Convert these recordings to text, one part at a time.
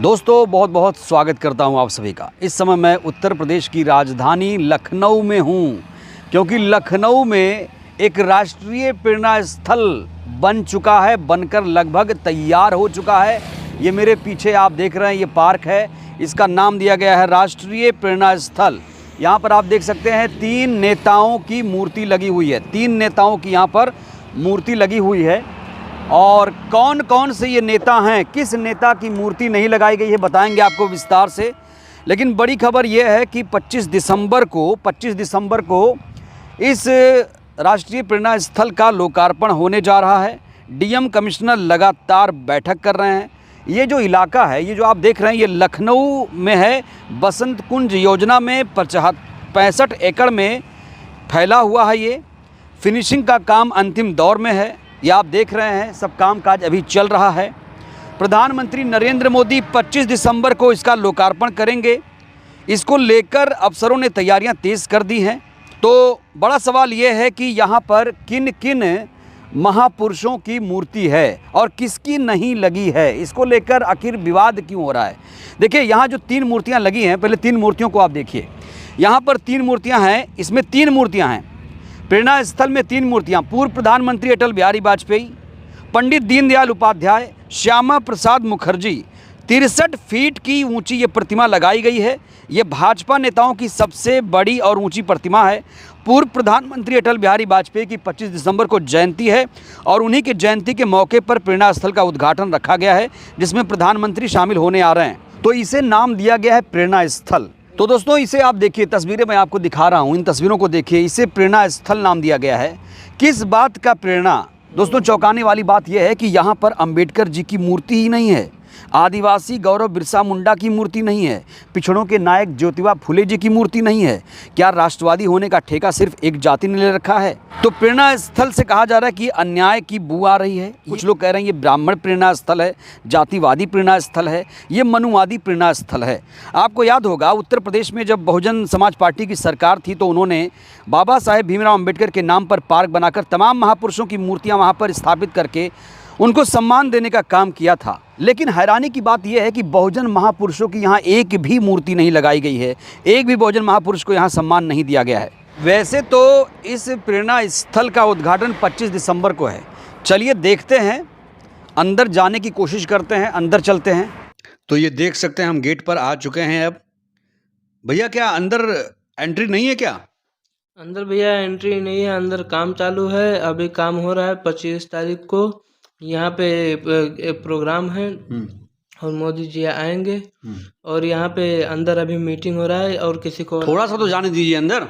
दोस्तों बहुत बहुत स्वागत करता हूं आप सभी का। इस समय मैं उत्तर प्रदेश की राजधानी लखनऊ में हूं, क्योंकि लखनऊ में एक राष्ट्रीय प्रेरणा स्थल बन चुका है, बनकर लगभग तैयार हो चुका है। ये मेरे पीछे आप देख रहे हैं, ये पार्क है, इसका नाम दिया गया है राष्ट्रीय प्रेरणा स्थल। यहाँ पर आप देख सकते हैं 3 नेताओं की मूर्ति लगी हुई है। 3 नेताओं की यहाँ पर मूर्ति लगी हुई है। और कौन कौन से ये नेता हैं, किस नेता की मूर्ति नहीं लगाई गई है, बताएंगे आपको विस्तार से। लेकिन बड़ी खबर ये है कि 25 दिसंबर को इस राष्ट्रीय प्रेरणा स्थल का लोकार्पण होने जा रहा है। डीएम कमिश्नर लगातार बैठक कर रहे हैं। ये जो इलाका है, ये जो आप देख रहे हैं, ये लखनऊ में है। बसंत कुंज योजना में 65 एकड़ में फैला हुआ है। ये फिनिशिंग का काम अंतिम दौर में है। ये आप देख रहे हैं, सब कामकाज अभी चल रहा है। प्रधानमंत्री नरेंद्र मोदी 25 दिसंबर को इसका लोकार्पण करेंगे। इसको लेकर अफसरों ने तैयारियां तेज़ कर दी हैं। तो बड़ा सवाल ये है कि यहाँ पर किन किन महापुरुषों की मूर्ति है और किसकी नहीं लगी है, इसको लेकर आखिर विवाद क्यों हो रहा है। देखिए, यहाँ जो 3 मूर्तियाँ लगी हैं, पहले 3 मूर्तियों को आप देखिए। यहाँ पर 3 मूर्तियाँ हैं, इसमें 3 मूर्तियाँ हैं। प्रेरणा स्थल में 3 मूर्तियां। पूर्व प्रधानमंत्री अटल बिहारी वाजपेयी, पंडित दीनदयाल उपाध्याय, श्यामा प्रसाद मुखर्जी। 63 फीट की ऊंची ये प्रतिमा लगाई गई है। ये भाजपा नेताओं की सबसे बड़ी और ऊंची प्रतिमा है। पूर्व प्रधानमंत्री अटल बिहारी वाजपेयी की 25 दिसंबर को जयंती है और उन्हीं की जयंती के मौके पर प्रेरणा स्थल का उद्घाटन रखा गया है, जिसमें प्रधानमंत्री शामिल होने आ रहे हैं। तो इसे नाम दिया गया है प्रेरणा स्थल। तो दोस्तों, इसे आप देखिए, तस्वीरें मैं आपको दिखा रहा हूँ, इन तस्वीरों को देखिए। इसे प्रेरणा स्थल नाम दिया गया है। किस बात का प्रेरणा? दोस्तों, चौंकाने वाली बात यह है कि यहाँ पर अंबेडकर जी की मूर्ति ही नहीं है, आदिवासी गौरव बिरसा मुंडा की मूर्ति नहीं है, पिछड़ों के नायक ज्योतिबा फुले जी की मूर्ति नहीं है। क्या राष्ट्रवादी होने का ठेका सिर्फ एक जाति ने ले रखा है? तो प्रेरणा स्थल से कहा जा रहा है कि अन्याय की बू आ रही है। कुछ लोग कह रहे हैं ये ब्राह्मण प्रेरणा स्थल है, जातिवादी प्रेरणा स्थल है, ये मनुवादी प्रेरणा स्थल है। आपको याद होगा, उत्तर प्रदेश में जब बहुजन समाज पार्टी की सरकार थी तो उन्होंने बाबा साहेब भीमराव अम्बेडकर के नाम पर पार्क बनाकर तमाम महापुरुषों की मूर्तियाँ वहाँ पर स्थापित करके उनको सम्मान देने का काम किया था। लेकिन हैरानी की बात यह है कि बहुजन महापुरुषों की यहाँ एक भी मूर्ति नहीं लगाई गई है। एक भी बहुजन महापुरुष को यहाँ सम्मान नहीं दिया गया है। वैसे तो इस प्रेरणा स्थल का उद्घाटन 25 दिसंबर को है। चलिए देखते हैं, अंदर जाने की कोशिश करते हैं, अंदर चलते हैं। तो ये देख सकते हैं, हम गेट पर आ चुके हैं। अब भैया, क्या अंदर एंट्री नहीं है क्या? अंदर भैया एंट्री नहीं है, अंदर काम चालू है। अभी काम हो रहा है। 25 तारीख को यहाँ पे एक प्रोग्राम है और मोदी जी आएंगे और यहाँ पे अंदर अभी मीटिंग हो रहा है और किसी को थोड़ा सा तो जाने दीजिए अंदर।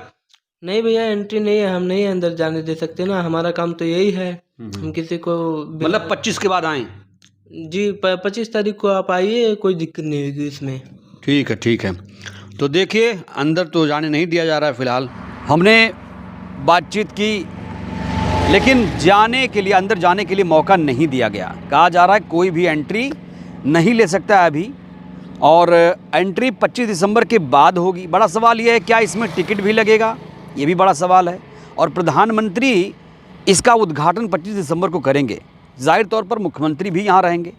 नहीं भैया, एंट्री नहीं है, हम नहीं अंदर जाने दे सकते ना, हमारा काम तो यही है। हम किसी को मतलब 25 के बाद आएँ जी? 25 तारीख को आप आइए, कोई दिक्कत नहीं होगी इसमें। ठीक है, ठीक है। तो देखिए, अंदर तो जाने नहीं दिया जा रहा है फिलहाल। हमने बातचीत की, लेकिन अंदर जाने के लिए मौका नहीं दिया गया। कहा जा रहा है कोई भी एंट्री नहीं ले सकता है अभी, और एंट्री 25 दिसंबर के बाद होगी। बड़ा सवाल ये है, क्या इसमें टिकट भी लगेगा? ये भी बड़ा सवाल है। और प्रधानमंत्री इसका उद्घाटन 25 दिसंबर को करेंगे। जाहिर तौर पर मुख्यमंत्री भी यहाँ रहेंगे।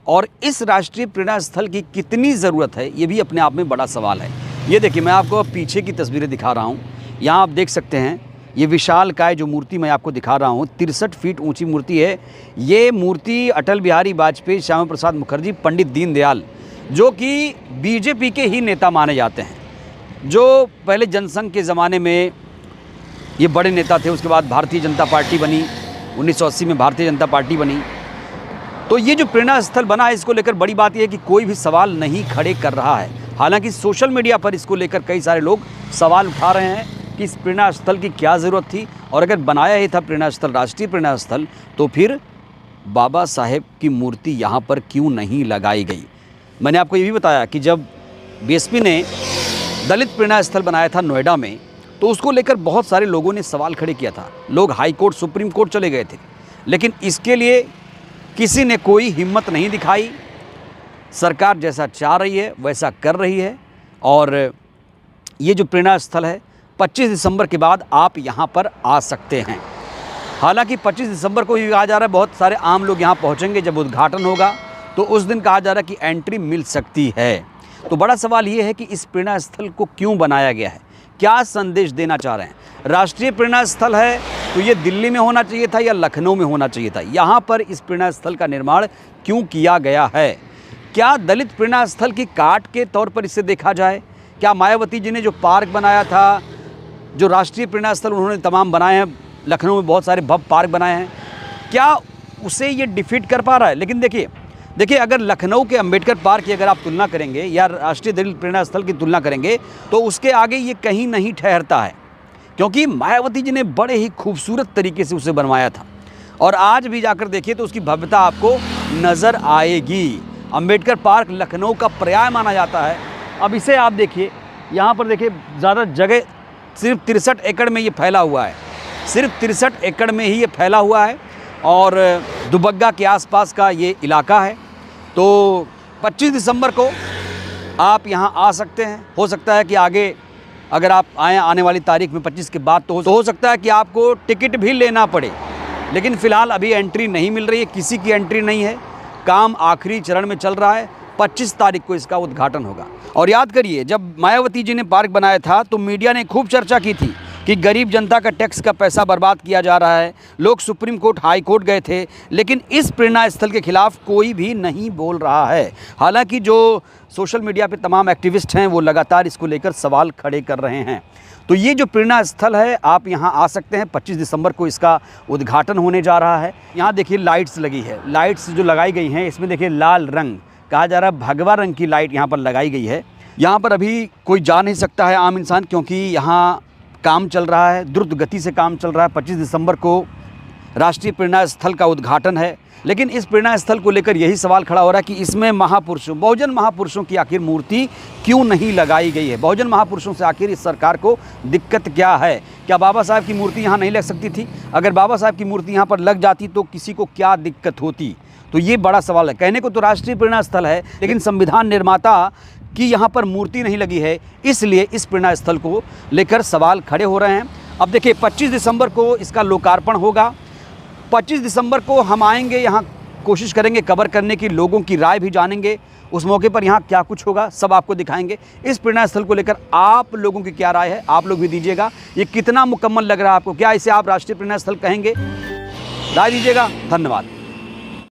और इस राष्ट्रीय प्रेरणा स्थल की कितनी ज़रूरत है, ये भी अपने आप में बड़ा सवाल है। ये देखिए, मैं आपको पीछे की तस्वीरें दिखा रहा हूँ। यहाँ आप देख सकते हैं, ये विशालकाय जो मूर्ति मैं आपको दिखा रहा हूँ, 63 फीट ऊंची मूर्ति है। ये मूर्ति अटल बिहारी वाजपेयी, श्यामा प्रसाद मुखर्जी, पंडित दीनदयाल, जो कि बीजेपी के ही नेता माने जाते हैं, जो पहले जनसंघ के ज़माने में ये बड़े नेता थे। उसके बाद भारतीय जनता पार्टी बनी, 1980 में भारतीय जनता पार्टी बनी। तो ये जो प्रेरणा स्थल बना है, इसको लेकर बड़ी बात यह है कि कोई भी सवाल नहीं खड़े कर रहा है। हालांकि सोशल मीडिया पर इसको लेकर कई सारे लोग सवाल उठा रहे हैं कि इस प्रेरणा स्थल की क्या ज़रूरत थी, और अगर बनाया ही था प्रेरणा स्थल, राष्ट्रीय प्रेरणा स्थल, तो फिर बाबा साहेब की मूर्ति यहाँ पर क्यों नहीं लगाई गई। मैंने आपको ये भी बताया कि जब बीएसपी ने दलित प्रेरणा स्थल बनाया था नोएडा में, तो उसको लेकर बहुत सारे लोगों ने सवाल खड़े किया था। लोग हाई कोर्ट, सुप्रीम कोर्ट चले गए थे, लेकिन इसके लिए किसी ने कोई हिम्मत नहीं दिखाई। सरकार जैसा चाह रही है वैसा कर रही है। और ये जो प्रेरणा स्थल है, 25 दिसंबर के बाद आप यहाँ पर आ सकते हैं। हालांकि 25 दिसंबर को ये कहा जा रहा है बहुत सारे आम लोग यहाँ पहुँचेंगे जब उद्घाटन होगा, तो उस दिन कहा जा रहा है कि एंट्री मिल सकती है। तो बड़ा सवाल ये है कि इस प्रेरणा स्थल को क्यों बनाया गया है, क्या संदेश देना चाह रहे हैं। राष्ट्रीय प्रेरणा स्थल है तो ये दिल्ली में होना चाहिए था या लखनऊ में होना चाहिए था। यहाँ पर इस प्रेरणा स्थल का निर्माण क्यों किया गया है, क्या दलित प्रेरणा स्थल की काट के तौर पर इसे देखा जाए, क्या मायावती जी ने जो पार्क बनाया था, जो राष्ट्रीय प्रेरणा स्थल उन्होंने तमाम बनाए हैं, लखनऊ में बहुत सारे भव्य पार्क बनाए हैं, क्या उसे ये डिफीट कर पा रहा है। लेकिन देखिए अगर लखनऊ के अंबेडकर पार्क की अगर आप तुलना करेंगे या राष्ट्रीय दलित प्रेरणा स्थल की तुलना करेंगे तो उसके आगे ये कहीं नहीं ठहरता है, क्योंकि मायावती जी ने बड़े ही खूबसूरत तरीके से उसे बनवाया था। और आज भी जाकर देखिए तो उसकी भव्यता आपको नज़र आएगी। अंबेडकर पार्क लखनऊ का पर्याय माना जाता है। अब इसे आप देखिए, यहाँ पर देखिए ज़्यादा जगह सिर्फ 63 एकड़ में ये फैला हुआ है, सिर्फ 63 एकड़ में ही ये फैला हुआ है और दुबग्गा के आसपास का ये इलाका है। तो 25 दिसंबर को आप यहाँ आ सकते हैं। हो सकता है कि आगे अगर आप आएँ आने वाली तारीख में 25 के बाद तो हो सकता है कि आपको टिकट भी लेना पड़े, लेकिन फ़िलहाल अभी एंट्री नहीं मिल रही है, किसी की एंट्री नहीं है। काम आखिरी चरण में चल रहा है। 25 तारीख को इसका उद्घाटन होगा। और याद करिए, जब मायावती जी ने पार्क बनाया था तो मीडिया ने खूब चर्चा की थी कि गरीब जनता का टैक्स का पैसा बर्बाद किया जा रहा है। लोग सुप्रीम कोर्ट, हाई कोर्ट गए थे, लेकिन इस प्रेरणा स्थल के खिलाफ कोई भी नहीं बोल रहा है। हालांकि जो सोशल मीडिया पे तमाम एक्टिविस्ट हैं वो लगातार इसको लेकर सवाल खड़े कर रहे हैं। तो ये जो प्रेरणा स्थल है, आप यहाँ आ सकते हैं। 25 दिसंबर को इसका उद्घाटन होने जा रहा है। यहाँ देखिए लाइट्स लगी है, लाइट्स जो लगाई गई हैं इसमें देखिए लाल रंग, कहा जा रहा है भगवा रंग की लाइट यहाँ पर लगाई गई है। यहाँ पर अभी कोई जा नहीं सकता है आम इंसान, क्योंकि यहाँ काम चल रहा है, द्रुत गति से काम चल रहा है। 25 दिसंबर को राष्ट्रीय प्रेरणा स्थल का उद्घाटन है। लेकिन इस प्रेरणा स्थल को लेकर यही सवाल खड़ा हो रहा है कि इसमें महापुरुषों, बहुजन महापुरुषों की आखिर मूर्ति क्यों नहीं लगाई गई है। बहुजन महापुरुषों से आखिर इस सरकार को दिक्कत क्या है। क्या बाबा साहब की मूर्ति यहाँ नहीं लग सकती थी? अगर बाबा साहब की मूर्ति यहाँ पर लग जाती तो किसी को क्या दिक्कत होती? तो ये बड़ा सवाल है। कहने को तो राष्ट्रीय प्रेरणा स्थल है, लेकिन संविधान निर्माता की यहाँ पर मूर्ति नहीं लगी है, इसलिए इस प्रेरणा स्थल को लेकर सवाल खड़े हो रहे हैं। अब देखिए 25 दिसंबर को इसका लोकार्पण होगा। 25 दिसंबर को हम आएंगे, यहाँ कोशिश करेंगे कवर करने की, लोगों की राय भी जानेंगे। उस मौके पर यहाँ क्या कुछ होगा सब आपको दिखाएंगे। इस प्रेरणा स्थल को लेकर आप लोगों की क्या राय है, आप लोग भी दीजिएगा। ये कितना मुकम्मल लग रहा है आपको? क्या इसे आप राष्ट्रीय प्रेरणा स्थल कहेंगे? राय दीजिएगा। धन्यवाद।